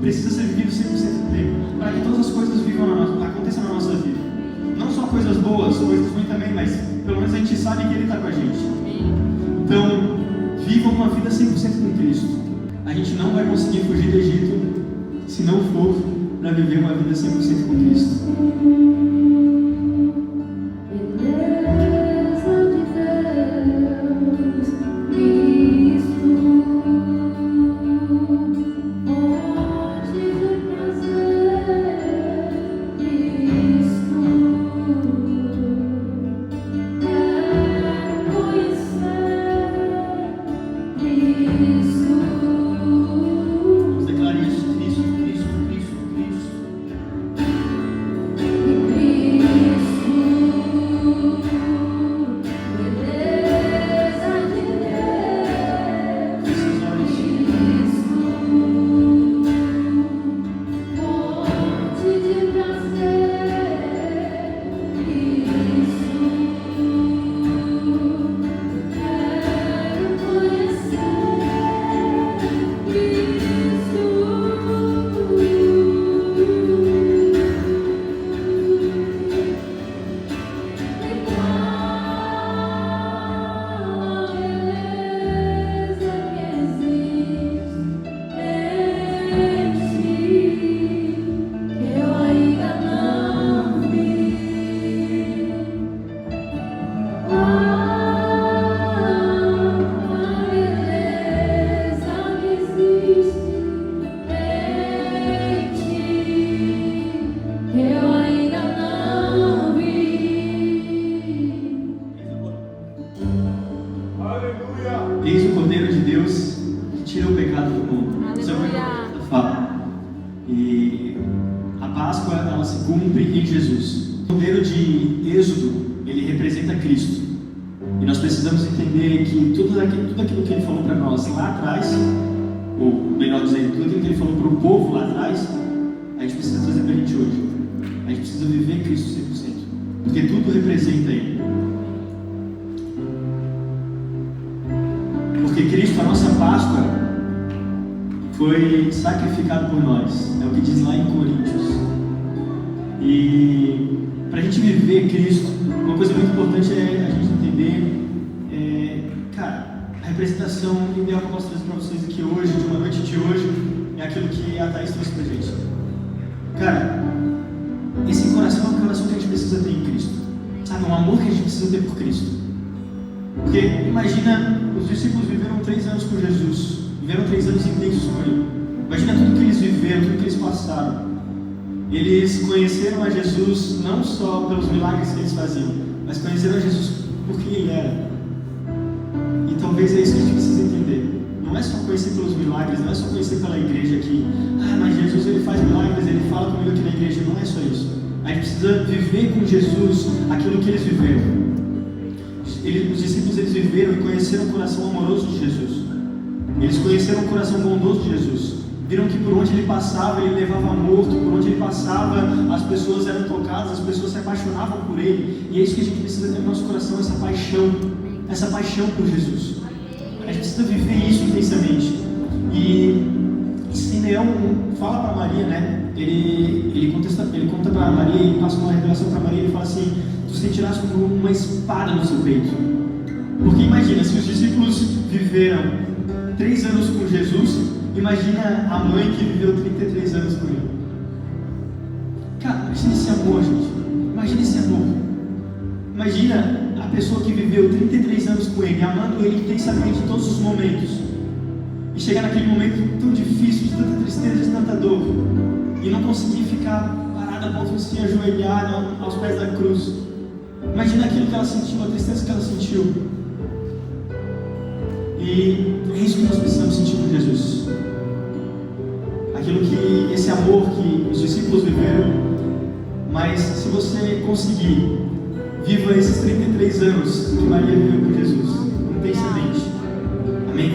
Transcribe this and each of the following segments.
precisa ser vivido 100% do tempo, para que todas as coisas aconteçam na nossa vida. Não só coisas boas, coisas ruins também, mas pelo menos a gente sabe que Ele está com a gente. Então, vivam uma vida 100% com Cristo. A gente não vai conseguir fugir do Egito se não for para viver uma vida 100% com Cristo. Eis o Cordeiro de Deus que tira o pecado do mundo. Aleluia. Fala. E a Páscoa, ela se cumpre em Jesus. O Cordeiro de Êxodo, ele representa Cristo. E nós precisamos entender que tudo aquilo que ele falou para nós lá atrás, ou melhor dizendo, tudo aquilo que ele falou para o povo lá atrás, a gente precisa trazer para a gente hoje. A gente precisa viver Cristo 100%. Porque tudo representa Ele. Porque Cristo, a nossa Páscoa, foi sacrificado por nós. É o que diz lá em Coríntios. E para a gente viver Cristo, uma coisa muito importante é a gente entender, a representação ideal que eu posso trazer para vocês aqui hoje, de uma noite de hoje, é aquilo que a Thaís trouxe para a gente. Cara, esse coração é o coração que a gente precisa ter em Cristo. Sabe, um amor que a gente precisa ter por Cristo. Porque imagina, os discípulos viveram 3 anos com Jesus, viveram 3 anos intensos com Ele. Imagina tudo que eles viveram, tudo que eles passaram. Eles conheceram a Jesus não só pelos milagres que eles faziam, mas conheceram a Jesus por quem Ele era. E talvez é isso que a gente precisa entender. Não é só conhecer pelos milagres, não é só conhecer pela igreja aqui. Mas Jesus, Ele faz milagres, Ele fala comigo aqui na igreja. Não é só isso. A gente precisa viver com Jesus aquilo que eles viveram. Os discípulos, eles viveram e conheceram o coração amoroso de Jesus. Eles conheceram o coração bondoso de Jesus. Viram que por onde Ele passava, Ele levava morto. Por onde Ele passava, as pessoas eram tocadas, as pessoas se apaixonavam por Ele. E é isso que a gente precisa ter no nosso coração, essa paixão por Jesus. A gente precisa viver isso intensamente. E Simeão fala para Maria, né? Ele conta para Maria e passa uma revelação para Maria. Ele fala assim: tu sentirás como uma espada no seu peito. Porque imagina, se os discípulos viveram 3 anos com Jesus, imagina a mãe que viveu 33 anos com Ele. Cara, imagina esse amor, gente. Imagina esse amor. Imagina a pessoa que viveu 33 anos com Ele, amando Ele intensamente em todos os momentos, e chegar naquele momento tão difícil, de tanta tristeza, de tanta dor, e não conseguir ficar parada, a ponto de se ajoelhar aos pés da cruz. Imagina aquilo que ela sentiu, a tristeza que ela sentiu. E é isso que nós precisamos sentir com Jesus. Aquilo que, esse amor que os discípulos viveram. Mas se você conseguir, viva esses 33 anos que Maria viveu com Jesus, intensamente. Amém?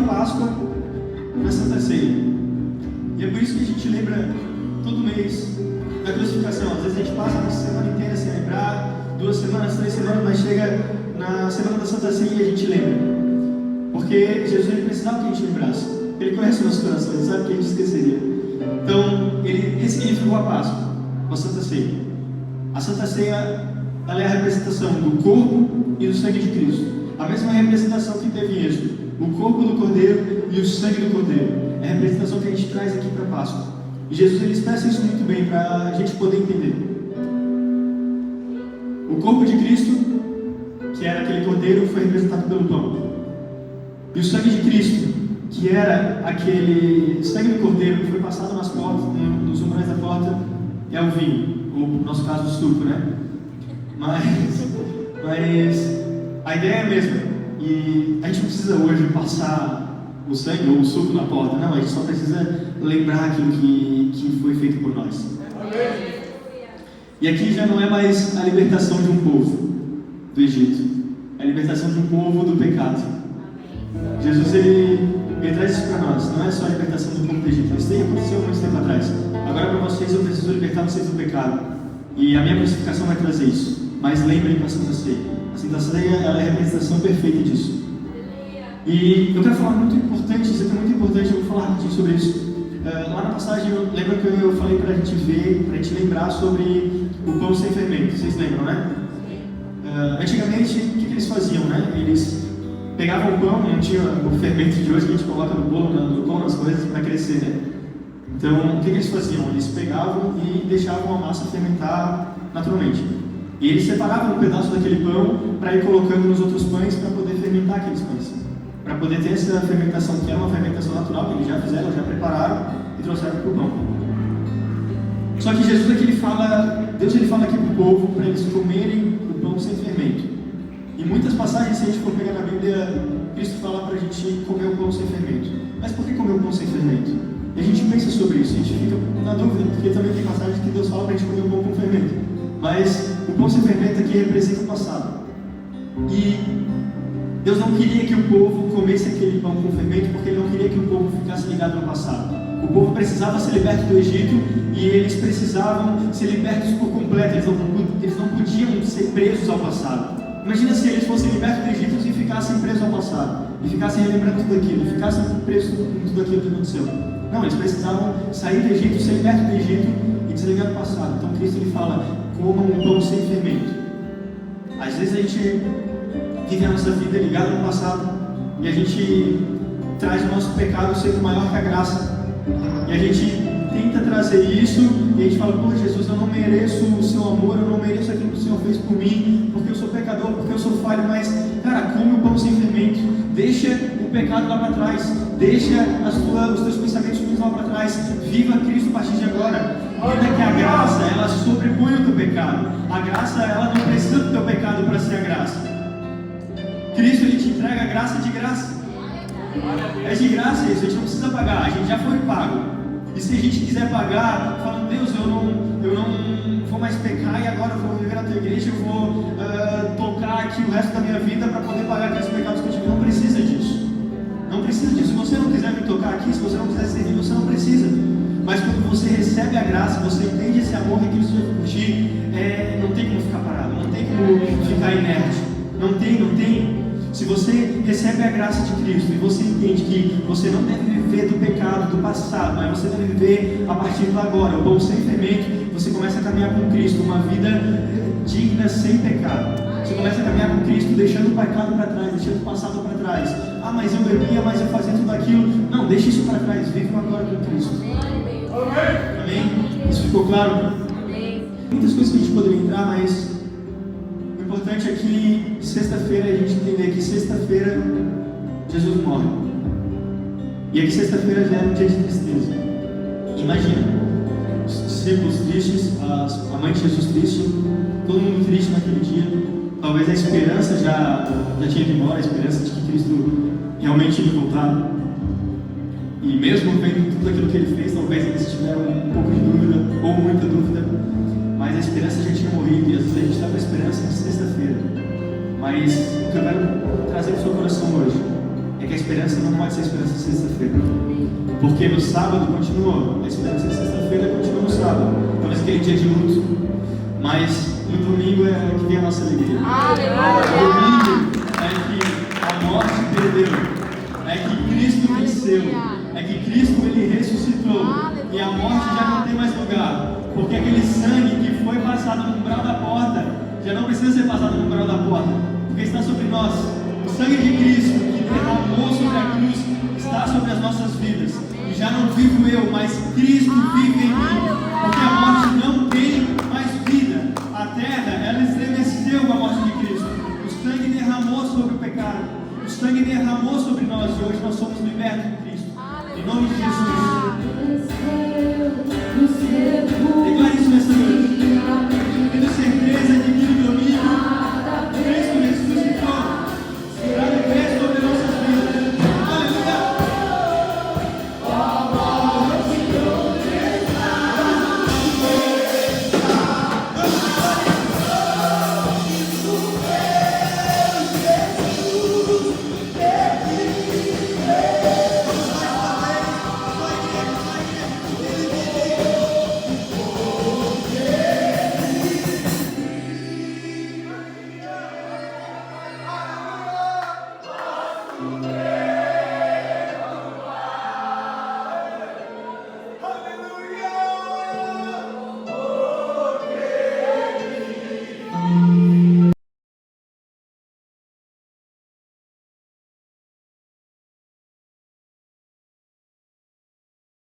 Páscoa na Santa Ceia. E é por isso que a gente lembra todo mês da crucificação. Às vezes a gente passa a semana inteira sem lembrar, 2 semanas, 3 semanas, mas chega na semana da Santa Ceia e a gente lembra. Porque Jesus ele precisava que a gente lembrasse. Ele conhece o nosso coração, ele sabe que a gente esqueceria. Então, ele ressignificou a Páscoa com a Santa Ceia. A Santa Ceia, ela é a representação do corpo e do sangue de Cristo. A mesma representação que teve em Êxodo. O corpo do Cordeiro e o sangue do Cordeiro. É a representação que a gente traz aqui para a Páscoa. E Jesus ele expressa isso muito bem para a gente poder entender. O corpo de Cristo, que era aquele Cordeiro, foi representado pelo pão. E o sangue de Cristo, que era aquele sangue do Cordeiro que foi passado nas portas, nos umbrais da porta, é o vinho. Ou no nosso caso, o suco, né? Mas a ideia é a mesma. E a gente não precisa hoje passar o sangue ou o suco na porta, não. A gente só precisa lembrar aquilo que foi feito por nós. E aqui já não é mais a libertação de um povo do Egito. É a libertação de um povo do pecado. Jesus ele traz isso para nós. Não é só a libertação do povo do Egito. Isso aí aconteceu muito tempo atrás. Agora para vocês eu preciso libertar vocês do pecado. E a minha crucificação vai trazer isso. Mas lembrem com a Santa Ceia. A Santa Ceia ela é a representação perfeita disso. E eu quero falar muito importante, isso aqui é muito importante, eu vou falar rapidinho sobre isso. Lá na passagem, lembra que eu falei para a gente ver, para a gente lembrar sobre o pão sem fermento. Vocês lembram, né? Antigamente, o que eles faziam, né? Eles pegavam o pão, não tinha o fermento de hoje que a gente coloca no bolo, no pão, nas coisas para crescer, né? Então, o que eles faziam? Eles pegavam e deixavam a massa fermentar naturalmente. E eles separavam um pedaço daquele pão para ir colocando nos outros pães para poder fermentar aqueles pães. Para poder ter essa fermentação, que era uma fermentação natural, que eles já fizeram, já prepararam e trouxeram para o pão. Só que Jesus aqui Deus ele fala aqui para o povo para eles comerem o pão sem fermento. Em muitas passagens, se a gente for pegar na Bíblia, Cristo fala para a gente comer o pão sem fermento. Mas por que comer o pão sem fermento? E a gente pensa sobre isso, a gente fica na dúvida, porque também tem passagens que Deus fala para a gente comer o pão com fermento. Mas o pão sem fermento aqui representa o passado. E Deus não queria que o povo comesse aquele pão com fermento, porque Ele não queria que o povo ficasse ligado no passado. O povo precisava ser liberto do Egito e eles precisavam ser libertos por completo. Eles não podiam ser presos ao passado. Imagina se eles fossem libertos do Egito e ficassem presos ao passado, e ficassem relembrando tudo aquilo, e ficassem presos em tudo aquilo que aconteceu. Não, eles precisavam sair do Egito, ser libertos do Egito e desligar do passado. Então Cristo ele fala: comam um pão sem fermento. Às vezes a gente vive a nossa vida ligada no passado e a gente traz o nosso pecado sendo maior que a graça. E a gente tenta trazer isso e a gente fala: pô, Jesus, eu não mereço o seu amor, eu não mereço aquilo que o Senhor fez por mim, porque eu sou pecador, porque eu sou falho. Mas, cara, come o pão sem fermento, deixa o pecado lá para trás, deixa os teus pensamentos ruins lá para trás, viva Cristo a partir de agora. Olha que a graça, ela sobrepõe o teu pecado. A graça, ela não precisa do teu pecado para ser a graça. Cristo, Ele te entrega a graça de graça. É de graça isso, a gente não precisa pagar, a gente já foi pago. E se a gente quiser pagar, falando: Deus, eu não vou mais pecar e agora eu vou viver na tua igreja, eu vou tocar aqui o resto da minha vida para poder pagar aqueles pecados que eu tive. Não precisa disso. Não precisa disso. Se você não quiser me tocar aqui, se você não quiser servir, você não precisa. Mas quando você recebe a graça, você entende esse amor que Cristo vai por ti, não tem como ficar parado, não tem como ficar inerte. Não tem. Se você recebe a graça de Cristo e você entende que você não deve viver do pecado, do passado, mas você deve viver a partir do agora, o pão sem fermento, você começa a caminhar com Cristo, uma vida digna, sem pecado. Você começa a caminhar com Cristo, deixando o pecado para trás, deixando o passado para trás. Ah, mas eu bebia, mas eu fazia tudo aquilo. Não, deixa isso para trás, vive agora com Cristo. Amém? Isso ficou claro? Muitas coisas que a gente poderia entrar, mas o importante é que sexta-feira a gente entender que sexta-feira Jesus morre. E aqui sexta-feira já era um dia de tristeza. Imagina, os discípulos tristes, a mãe de Jesus triste, todo mundo triste naquele dia. Talvez a esperança já tinha ido embora, a esperança de que Cristo realmente ia voltar. E mesmo vendo tudo aquilo que Ele fez, talvez eles tiveram um pouco de dúvida, ou muita dúvida. Mas a esperança já tinha morrido, e às vezes a gente está com a esperança de sexta-feira. Mas o que eu quero trazer para o seu coração hoje é que a esperança não pode ser esperança de sexta-feira. Porque no sábado continua, a esperança de sexta-feira continua no sábado. Talvez aquele dia de luto. Mas no domingo é que vem a nossa alegria. No domingo é que a morte perdeu. É que Cristo venceu. É que Cristo ele ressuscitou. E a morte já não tem mais lugar. Porque aquele sangue que foi passado no umbral da porta já não precisa ser passado no umbral da porta. Porque está sobre nós. O sangue de Cristo que derramou sobre a cruz está sobre as nossas vidas. E já não vivo eu, mas Cristo vive em mim. Porque a morte não tem mais vida. A terra, ela estremeceu com a morte de Cristo. O sangue derramou sobre o pecado. O sangue derramou sobre nós. E hoje nós somos libertos em Cristo. Em nome de Jesus.